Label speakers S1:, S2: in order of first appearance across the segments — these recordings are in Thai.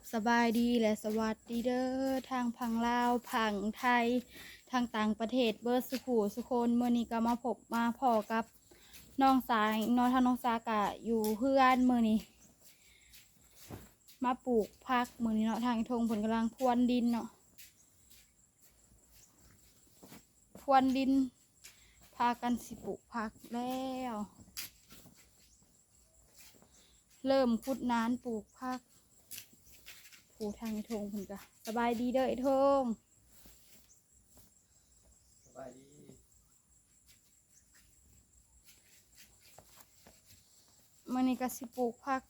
S1: บสบายดีและสวัสดีเด้อทางพังลาวพังไทยทางต่างประเทศเบิร์สุขูสุคนเมื่อนี้ก็มาพบมาพอกับน้องสายน้องทางน้องสากะอยู่เพื่อนเมื่อนี้มาปลูกผักเมื่อนี้เนาะทางทงผลกำลังพรวนดินเนาะพรวนดินพากันสิปลูกผักแล้วเริ่มขุดน้านปลูกผักปลูกทางทงผลกะสบายดีเด้อไอ้ทง
S2: สบายดี
S1: มื่อนี้ก็สิปลูกผัก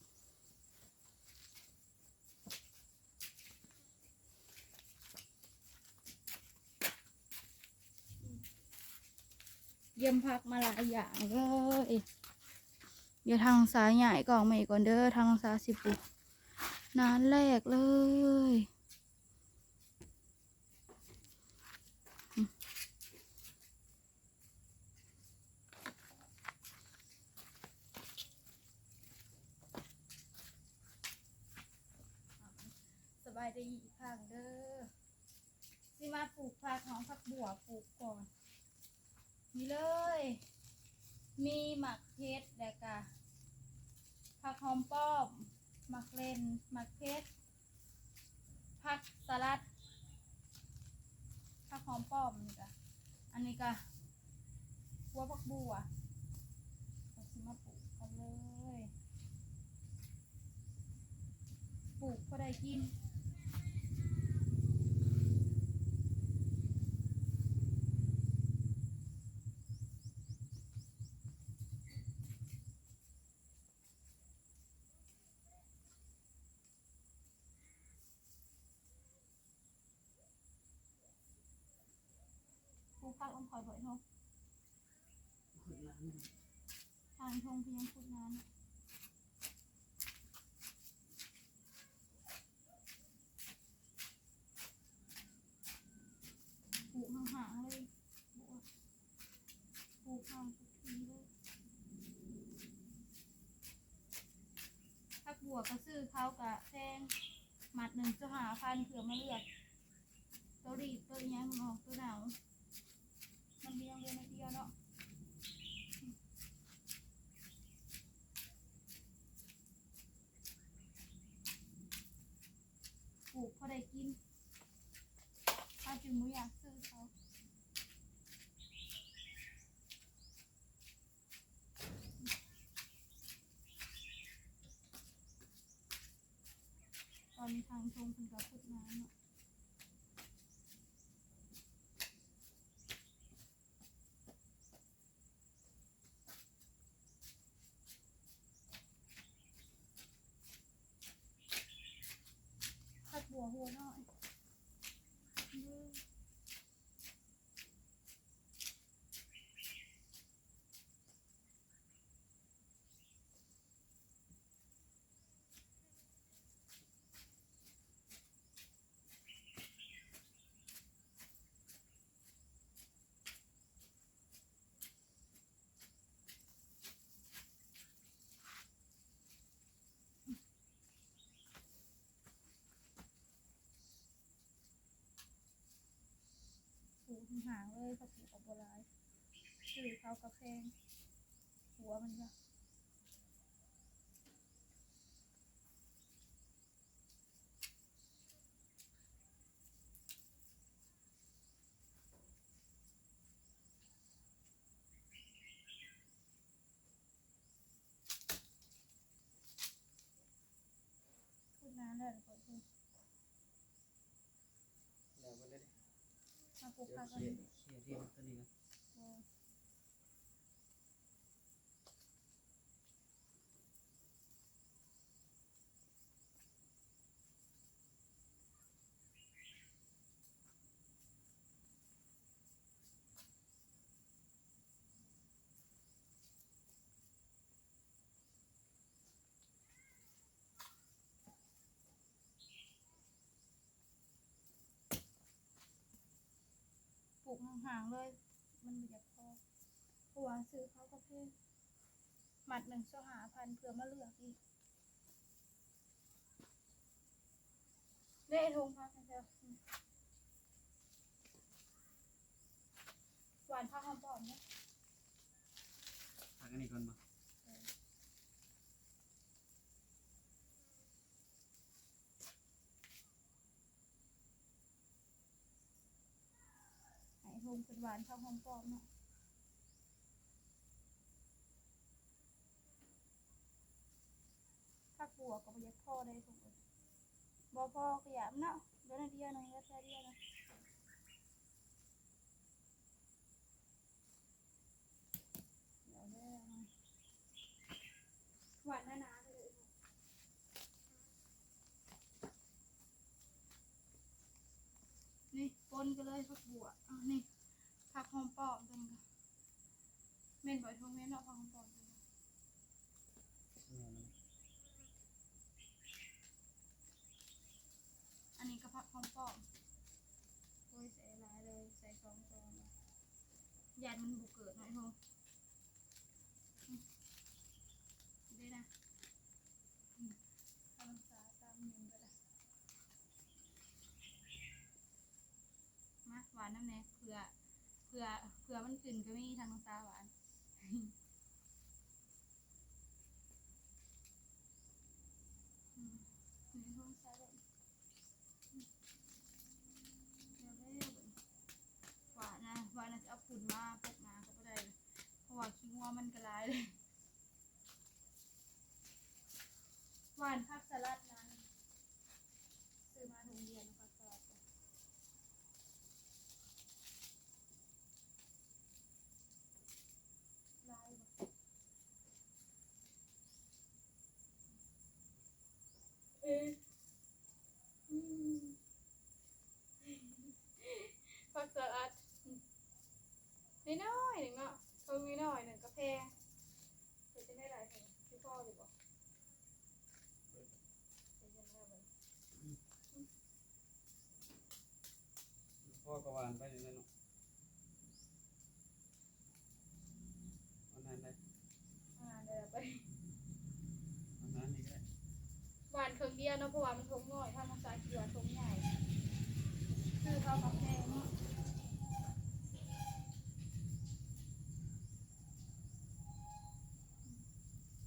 S1: เยี่ยมผักมาหลายอย่างเลยเดี๋ยวทางซ้ายใหญ่ก่อนมาอีกก่อนเด้อทางซ้ายสิปลูกนานแรกเลยสบายดีอีกครั้งเด้อสิมาปลูกผักของผักบัวปลูกก่อนนี่เลยมีหมักเพชรและกะผักหอมป้อมหมักเลนหมักเพชรผักสลัดผักหอมป้อมนี่กะอันนี้กะหัวผักบัวเราสิมาปลูกกันเลยปลูกก็ได้กินปลูกผักอ้อมคอยบ่อยทงทางทงเพียงพูดนานปลูกห่างๆเลยปลูกห่างทุกทีเลยผักบัวก็ซื้อเขากะแพงหมัด1จะ5,000เผื่อมาเลือกตัวรีบตัวนี้มันออกตัวหนาวมันมีอย่างเดียวในเดียวเนาะปลูกพอได้กินถ้าจึงไม่อยากซื้อเขาตอนนี้ทางชงเป็นกระพุดน้ำเนาะผักบัวหัวน้อยปลูกห่างๆเลยผักปลูกกับบัวลายซื้อเขากระเพงหัวมันก็พูดน้ำได้หรือเปล่าคุณ
S2: แล้วก็ได้
S1: มาปลูก
S2: เดี๋ยว
S1: ผักกัน
S2: เคลียร์ที่มันตัวนี้นะ
S1: ปลูกห่างๆเลยมันไม่อยากพอเพราะว่าซื้อเขากระเพงหมัด1จะ5,000เผื่อมาเลือกอีก ได้ทงพักนะเจ้าหวานพักหอมปอมเนี่ย
S2: ทางอันนี้ก่อนมา
S1: ไอ้ทงเป็นหวานพักหอมปอมเนาะพักบัวก็ประหยัดพ่อได้ทงเลยบ่พ่อก็อยากเนาะเดี๋ยวนาเดียวหนึงแล้วแค่เดียวนะเดี๋ยวได้หวานหนาๆเลย นี่ปนกันเลยผักบัวอ่ะนี่ผักหอมปอมตัวนี้ค่ะเม่นบ่อยทงเม่นเนาะผักหอมปอมตัวนี้อันนี้ก็ผักหอมปอมโอ้ยใส่หลายเลยใส่2 ซองเลยยันมันบุกเกิดหน่อยทงได้นะทำสาตามหนึ่งก็ได้มาหวานน้ำแน่เผื่อมันขึ้นก็มีทางน้ำตาหวานนี่ทงใส่เลยเดี๋ยวเร็วหวานนะจะเอาขุ่นมาปกนาก็ไม่ได้เลยเพราะว่าขี้งัวมันกระไรเลยหวานผักสลัดนั้นซื้อมาถุงเดียวผักสลัดลายแบบเอ๊ะผักสลัดน้อยๆหนึ่งเนาะเขามีน้อยหนึ่งกาแฟจะได้หลายถุงที่พ่อดีกว่า
S2: พ่อก็วานไปนี่เนาะเอานานได้
S1: เดี๋ยวไป
S2: เอานานนี่ก็ได้
S1: หวานเครื่องเดียวเนาะเพราะว่ามันทงน้อยถ้ามันสายเกลือทงใหญ่คือเขากาแฟเนาะ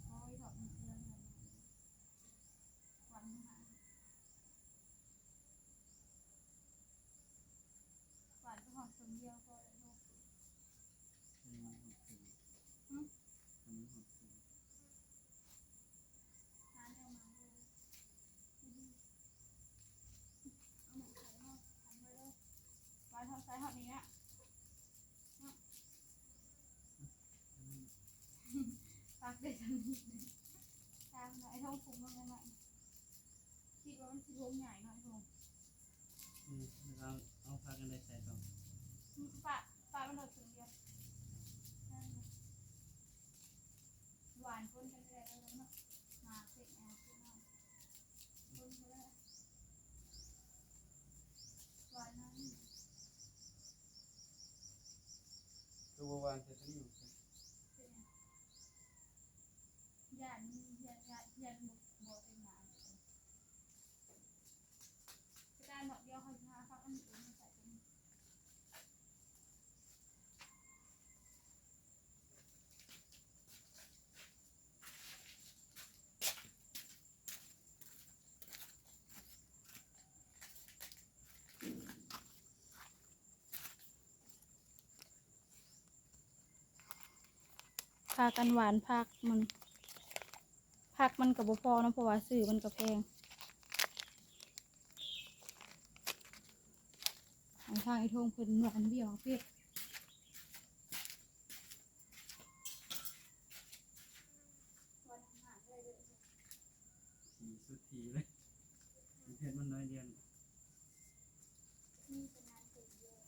S1: โอ้ยถอดมันเกลือหน่อยหวานมากหวานก็หอมเครื่องเดียวพอแล้วลูก
S2: หอมถึง
S1: อืม
S2: หอมถึง
S1: น้ำเอามาเลยเอาหมูไข่มาทำไปเลยหวานทำไซส์หอดนี้อ่ะปักเด็ดทำนี้ตามหน่อยไอ้ท้องฟุ้งลงไปหน่อยคิดว่ามันสิท้องใหญ่หน่อยท้อง
S2: เราเอาพากันได้ใส่ต่อ
S1: ปลามันโดดถึงเดียวหวานคนกันเลยแล้วเนาะมาเสร็จแล้วเสร็จแล้วคนกันเลยหวานนั้น
S2: คือวานจะนี่อยู่
S1: ยันบุกเป็นหนากระดานดอกเดียวเขาพาเขาอันอื่นมาใส่ตรงนี้พากันหวานพักมันกับบ่พอเนาะเพราะว่าซื้อมันก็แพงทางไอ้ทงเพิ่นหวานเบี้ยวเพี้ยหวานหาได้เลย
S2: ทีสุดทีเลยเพชรมันน้อยเดียว
S1: นี่เป็นงานเสร็จเยอะ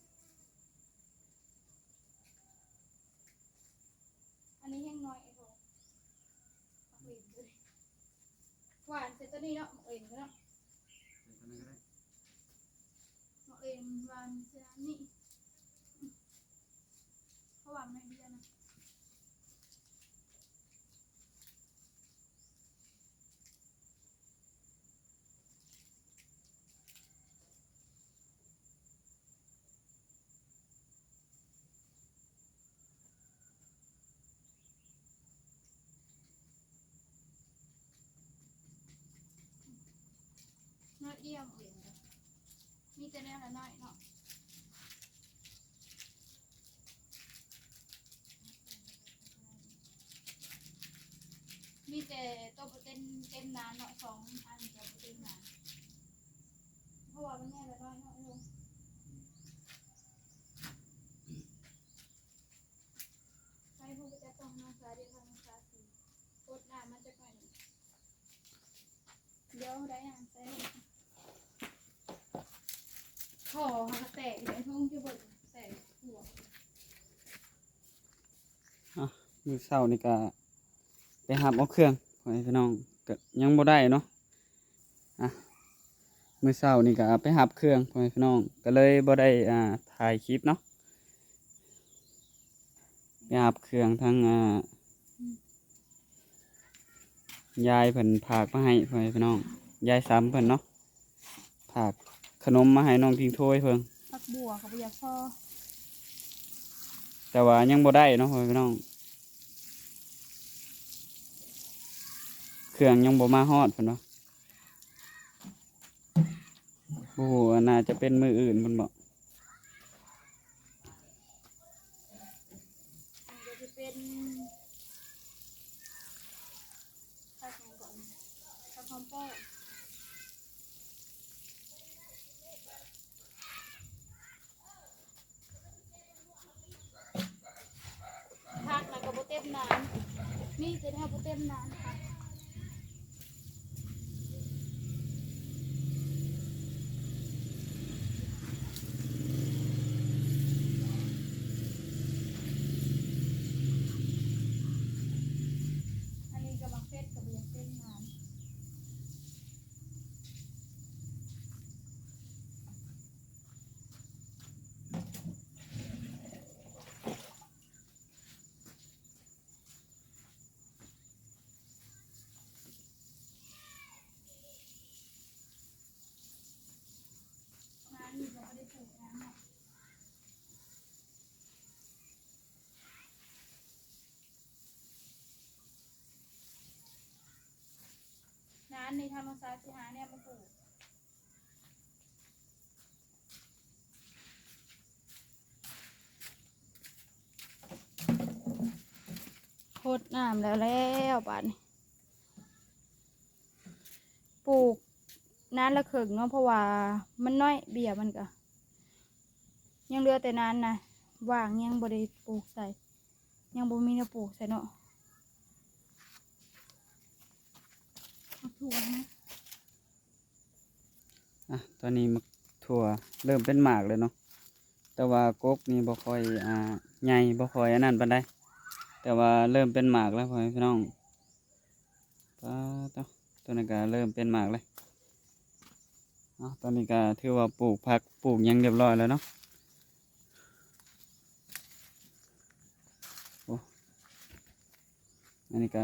S1: อันนี้ยังน้อยไอ้ทงมักเล่นเลยหวานเสร็จตัวนี้เนาะมักเล่นเนาะ
S2: ใส่ตัวนั้นก็ได้
S1: มักเล่นหวานเสร็จนี่เพราะหวานไม่เดียวนะ วเองเลยมีแต่แนวละน้อยเนาะมีแต่ตัวเต็มนานเนาะ2 อันตัวเต็มนานเพราะว่ามันแน่ละน้อยเนาะลงใช้ผู้จะต้องมาสายเดียวทางสายสีกดน้ำมันจะก่อยเดี๋ยวได้ยังใส่ขอเขาแตกเดี๋ยวทุ่งจะเบิดแตกหัว
S2: มื้อเช้านี่ก็ไปหาเอาเครื่องพ่อแม่พี่น้องก็ยังบ่ได้เนาะมื้อเช้านี่ก็ไปหับเครื่องพ่อแม่พี่น้องก็เลยบ่ได้ถ่ายคลิปเนาะไปหับเครื่องทั้งยายเพิ่นฝากมาให้พ่อแม่พี่น้องยายซ้ำเพิ่นเนาะฝากขนมมาให้น้องทิ้งถ้วยเพิ่น
S1: ผักบัวเขาอยากพอ
S2: แต่ว่ายังบ่ได้เนาะพ่อแม่พี่น้องเครื่องยังบ่มาฮอดเพิ่นเนาะโอ้โหน่าจะเป็นมืออื่นเพิ่นบอก
S1: มันก็จะเป็นผักอย่างก่อนผักหอมป้อผักแล้วก็บ่เต็มนานมีแต่แนวบ่เต็มนานค่ะอันนี้กำลังเฟ็ดกับบ่อยากเต็มนานนานนี่เราก็ได้ปลูกน้ำเนาะนานในธรรมศาสตร์สิหาเนี่ยมาปลูกโคตรน้ำแล้วป่านนี้ปลูกนานละครึ่งเนาะเพราะว่ามันน้อยเบี้ยมันก็ยังเหลือแต่นานนะว่างยังบ่ได้ปลูกใส่ยังบ่มีแนวปลูกใส่เนาะเอาถั่วนะ
S2: ตอนนี้มักถั่วเริ่มเป็นหมากเลยเนาะแต่ว่ากกนี่บ่ค่อยใหญ่บ่ค่อยอันนั้นปานใดแต่ว่าเริ่มเป็นหมากแล้วพ่อแม่พี่น้องป้าตัวนี้ก็เริ่มเป็นหมากเลยตอนนี้ก็ถือว่าปลูกผักปลูกหยังเรียบร้อยแล้วเนาะโอ้อันนี้ก็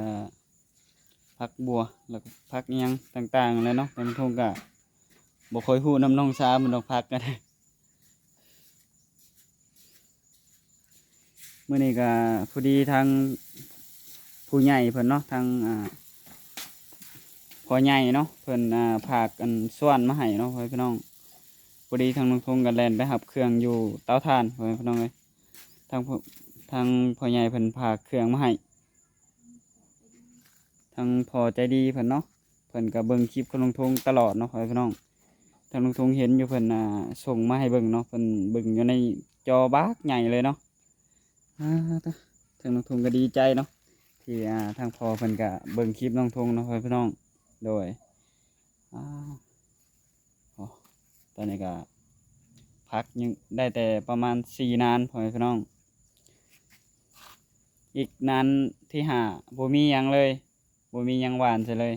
S2: ผักบัวแล้วก็ผักอิหยังต่างๆเลยเนาะเป็นทงก็บ่ค่อยฮู้น้ำน้องชามันดอกผักกันมื้อนี้ก็พอดีทางผู้ใหญ่เพิ่นเนาะทางพ่อใหญ่เนาะเพิ่นฝากกันส่วนมาให้เนาะพ่อพี่น้องพอดีทางน้องทงก็แล่นไปหับเครื่องอยู่เตาถ่านพ่อพี่น้องเอ้ยทางพ่อใหญ่เพิ่นฝากเครื่องมาให้ทางพ่อใจดีเพิ่นเนาะเพิ่นก็เบิ่งคลิปของน้องทงตลอดเนาะพ่อพี่น้องทางน้องทงเห็นอยู่เพิ่นส่งมาให้เบิ่งเนาะเพิ่นเบิ่งอยู่ในจอบักใหญ่เลยเนาะทางน้องทงก็ดีใจเนาะที่ทางพ่อเพิ่นก็เบิ่งคลิปน้องทงเนาะพ่อพี่น้องโดยตอนนี้ก็พักยังได้แต่ประมาณ4 นานพ่อพี่น้องอีกนานที่5บ่มีหยังเลยบ่มีหยังหวานใช่เลย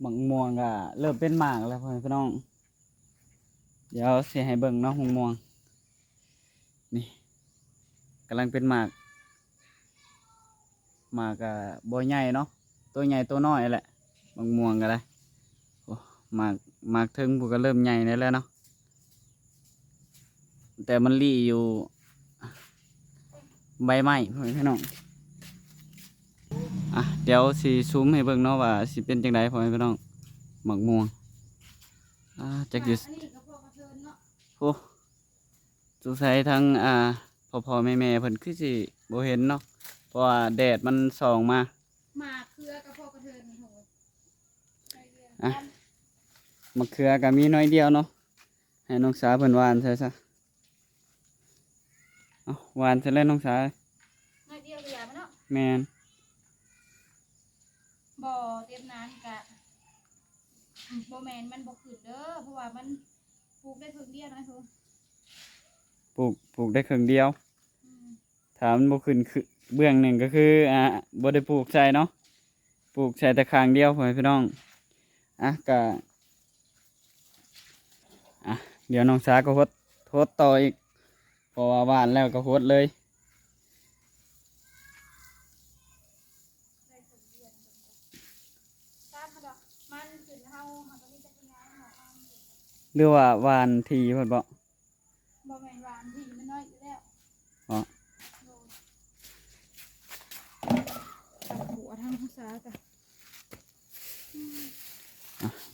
S2: บักม่วงก็เริ่มเป็นหมากแล้วพ่อพี่น้องเดี๋ยวสิให้เบิ่งเนาะบักม่วงนี่กำลังเป็นหมากก็บ่ใหญ่เนาะตัวใหญ่ตัวน้อยแหละบางม่วงก็ได้โอ้หมากถึงพวกก็เริ่มใหญ่แล้วเนาะแต่มันรีอยู่ใบไม้พี่น้อง เดี๋ยวสิซูมให้เบิ่งเนาะว่าสิเป็นจังไดพ่อแม่พี่น้องหมักม่วงจักอยู่
S1: อันนี้ก็พอกระเทินเนาะ
S2: โอ้สงสัยทั้งพ่อแม่เพิ่นคือสิบ่เห็นเนาะเพราะว่าแดดมันส่องมา
S1: หมากเครือกับพอกระเทินโหใจเย็น
S2: อ่ะ มะเขือก็มีน้อยเดียวเนาะให้น้องสาวเพิ่นหวานใช่ซะเอาหวานเสร็จแล้วน้องสาว
S1: น้อยเดียวก็อย่ามาเนาะ
S2: แม่น
S1: บ่เต็มน้ำกะบ่แมนมันบ่ขึ้นเด้อเพราะว่ามันปลูกได้เพิ่งเดียวนะทุก
S2: ปลูกได้ครึ่งเดียว
S1: อืม
S2: ถ้ามันบ่ขึ้นคือเบื้องหนึ่งก็คือบ่ได้ปลูกใส่เนาะปลูกใส่แต่ข้างเดียวพ่อแม่พี่น้องก็เดี๋ยวน้องสาวก็โทษต่ออีกเพราะว่าหวานแล้วก็โทษเลย
S1: ได้เพิ่งเดียวนะตามมาดอกมันขึ้นเฮามันก็มีแต่งานเฮา
S2: หรือว่าหวานทีเพิ่นบ่
S1: บ่แม่นหวานที่มันน้อยอยู่แล้ว
S2: อ๋อ
S1: โดนตัดหัวทางภาษาจ้ะ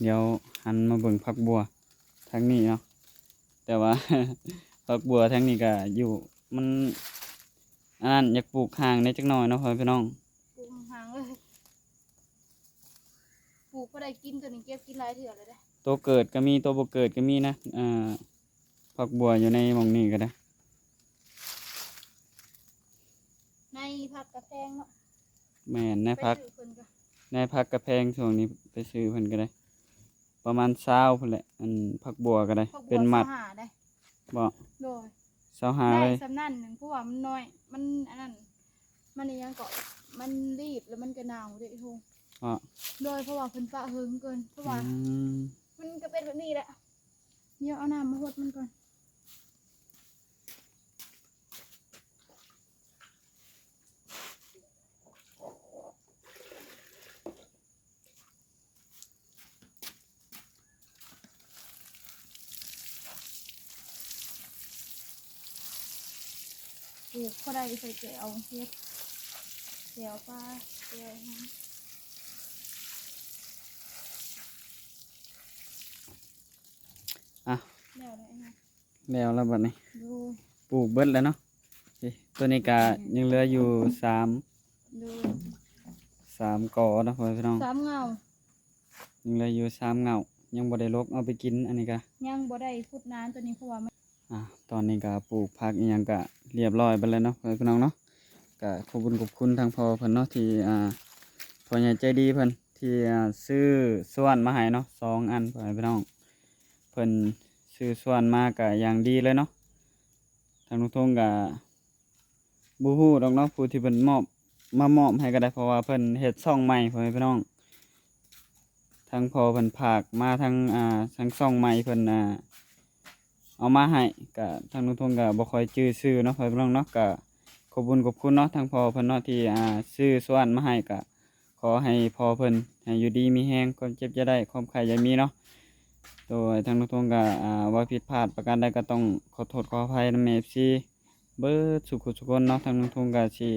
S2: เดี๋ยวหันมาเบิ่งผักบัวทางนี้เนาะแต่ว่า ผักบัวทางนี้ก็อยู่มันอันนั้นอยากปลูกห่างในจักหน่อยเนาะพ่อพี่น้อง
S1: ปลูกห่างๆเลยปลูกบ่ได้กินตัวนี้เก็บกินหลายเทื่อเลยเด้
S2: ตัวเกิดก็มีตัวบ่เกิดก็มีนะผักบัวอยู่ในหม่องนี้ก็ได้
S1: ในผักกระแพงเนาะ
S2: แม่นใน
S1: ไป
S2: ผัก
S1: ซื้อเพิ่นก็
S2: ในผักกระแพงช่วงนี้ไปซื้อเพิ่นก็ได้ ประมาณ20พุ่นแหละอันผักบัวก็ได้
S1: ผักบัว
S2: เป็นหมัด
S1: สหาได้
S2: บ่
S1: โดย
S2: 25
S1: ได้
S2: เลย
S1: สำนั่นหนึ่งเพราะว่ามันน้อยมันอันนั้นมันอิหยังเกาะมันรีบแล้วมันก็หนาวเด้ทุก
S2: อ๋อ
S1: โดยเพราะว่าเพิ่นปะเฮิงเกินเพราะว่า
S2: ม
S1: มันก็เป็นแบบนี้แหละเดี๋ยวเอาน้ำมาหดมันก่อนปลูกเขาได้ใส่แก้วเฮ็ดแก้วปลาแก้วน้ำ
S2: อ่ะ
S1: แล้วได้นะ
S2: แล้วบัดนี้
S1: ดู
S2: ปลูกเบิดแล้วเนาะนี่ตัวนี้ก็ยังเหลืออยู่
S1: ดู
S2: 3กอเนาะพ่อพี่น้อง
S1: สามเงา
S2: ยังเหลืออยู่3เงายังบ่ได้ลกเอาไปกินอันนี้ก็
S1: ยังบ่ได้พุดน้ำตัวนี้เพราะว่ามัน
S2: ตอนนี้ก็ปลูกผักอีหยังก็เรียบร้อยไปแล้วเนาะพ่อพี่น้องเนาะก็ขอบคุณทางพ่อเพิ่นเนาะที่พ่อใหญ่ใจดีเพิ่นที่ซื้อส่วนมาให้เนาะ2 อันพ่อพี่น้องเพิ่นซื้อส่วนมาก็อย่างดีเลยเนาะทางลุงทงก็บ่ฮู้ดอกเนาะผู้ที่เพิ่นมอบให้ก็ได้เพราะว่าเพิ่นเฮ็ดช่องใหม่พ่อพี่น้องทางพ่อเพิ่นฝากมาทางช่องใหม่เพิ่นเอามาให้ก็ทางลุงทงก็บ่ค่อยจื้อชื่อเนาะพ่อพี่น้องเนาะก็ขอบคุณเนาะทางพ่อเพิ่นเนาะที่ซื้อส่วนมาให้ก็ขอให้พ่อเพิ่นให้อยู่ดีมีแรงความเจ็บจะได้ความไข้อย่ามีเนาะโดยทางลุงทงก็ว่าผิดพลาดประการใดก็ต้องขอโทษขออภัยนำ FC เบิดสุขทุกคนเนาะทางลุงทงก็สิ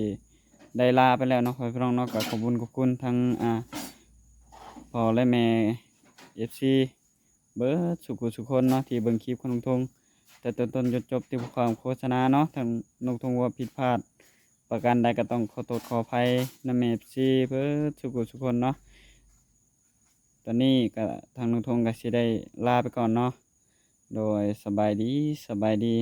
S2: ได้ลาไปแล้วเนาะพ่อพี่น้องเนาะก็ขอบคุณทางพ่อและแม่ FC เบิดสุขทุกคนเนาะที่เบิ่งคลิปของลุงทงแต่ต้นจนจบที่ความโฆษณาเนาะทางลุงทงว่าผิดพลาดประการใดก็ต้องขอโทษขออภัยนำ FC เบิดสุขทุกคนเนาะตอนนี้ก็ทางลุงทงก็สิได้ลาไปก่อนเนาะโดยสบายดี